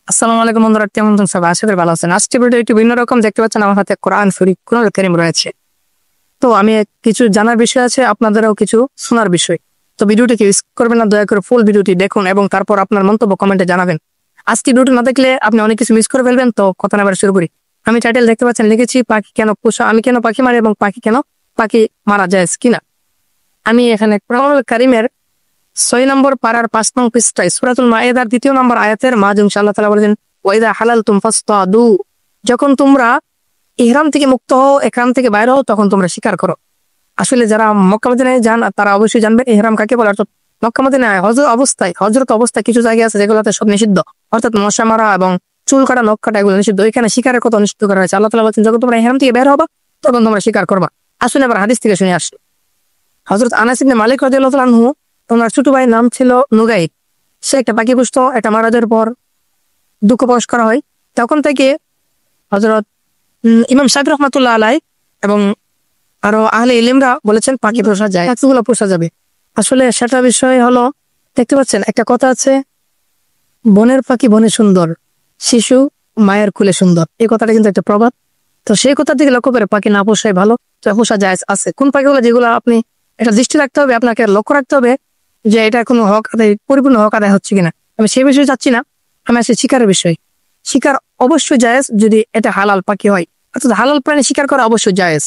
আসসালামু আলাইকুম বন্ধুরা, কেমন আছেন সবাই? আশা করি ভালো আছেন। আজকে ভিডিও একটু ভিন্ন রকম। দেখতে পাচ্ছেন আমার হাতে কোরআন শরীফ কোরআনুল কারীম রয়েছে। তো আমি কিছু জানার বিষয় আছে, আপনাদেরও কিছু শোনার বিষয়। তো ভিডিওটি কেউ স্কিপ করবেন না, দয়া করে ফুল ভিডিওটি দেখুন এবং তারপর আপনার মন্তব্য কমেন্টে জানাবেন। আজকে ভিডিওটি না দেখলে আপনি অনেক কিছু মিস করে ফেলবেন। তো কথা না বলে শুরু করি। আমি টাইটেল দেখতে পাচ্ছেন, লিখেছি পাখি কেন পোষা, আমি কেন পাখি মারি এবং পাখি মারা যায় কিনা। আমি এখানে কোরআনুল কারীমের 6 নম্বর পারার 5 নং পৃষ্ঠায় সূরাতুল মায়েদার 2 নম্বর আয়াতের মাঝে আল্লাহ তাআলা বলেছেন, ওয়াইদা হালালতুম ফাসতাদু, যখন তোমরা ইহরাম থেকে মুক্ত হও, ইহরাম থেকে বাইরে হও, তখন তোমরা শিকার করো। আসলে যারা মক্কা মদিনায় যান তারা অবশ্যই জানবেন ইহরাম কাকে বলে। অর্থাৎ মক্কা মদিনায় হযরত অবস্থায় কিছু জায়গা আছে যেগুলোতে সব নিষিদ্ধ, অর্থাৎ মশা মারা এবং চুল কাটা, নখ কাটা এগুলো নিষিদ্ধ। এখানে শিকারের কথা নিষিদ্ধ করা হয়েছে। আল্লাহ তাআলা বলেছেন, যখন তোমরা ইহরাম থেকে বের হবা তখন তোমরা শিকার করবা। আসুন এবার হাদিস থেকে শুনে আসি। হযরত আনাস ইবনে মালিক রাদিয়াল্লাহু তাআলা আনহু, ওনার ছোট ভাইয়ের নাম ছিল নুগাইর। সে একটা পাখি পুষত। এটা মারা যাওয়ার পর দুঃখ প্রকাশ করা হয়। তখন থেকে হযরত ইমাম শাফি রহমাতুল্লাহ আলাই এবং আরো আহলে ইলমরা বলেছেন পাখি পোষা যায়, এতগুলো পোষা যাবে। আসলে সেটা বিষয় হলো, দেখতে পাচ্ছেন একটা কথা আছে, বনের পাখি বনে সুন্দর, শিশু মায়ের কুলে সুন্দর। এই কথাটা কিন্তু একটা প্রবাদ। তো সেই কথা থেকে লক্ষ্য করে পাখি না পোষাই ভালো। তো পোষা যায় আছে কোন পাখিগুলো, যেগুলো আপনি এটা দৃষ্টি রাখতে হবে, আপনাকে লক্ষ্য রাখতে হবে যে এটা কোনো হক আদায়, পরিপূর্ণ হক আদায় হচ্ছে কিনা। আমি সেই বিষয়ে যাচ্ছি না, আমি আছি শিকারের বিষয়। শিকার অবশ্যই জায়েজ যদি এটা হালাল পাখি হয়, অর্থাৎ হালাল প্রাণী শিকার করা অবশ্যই জায়েজ।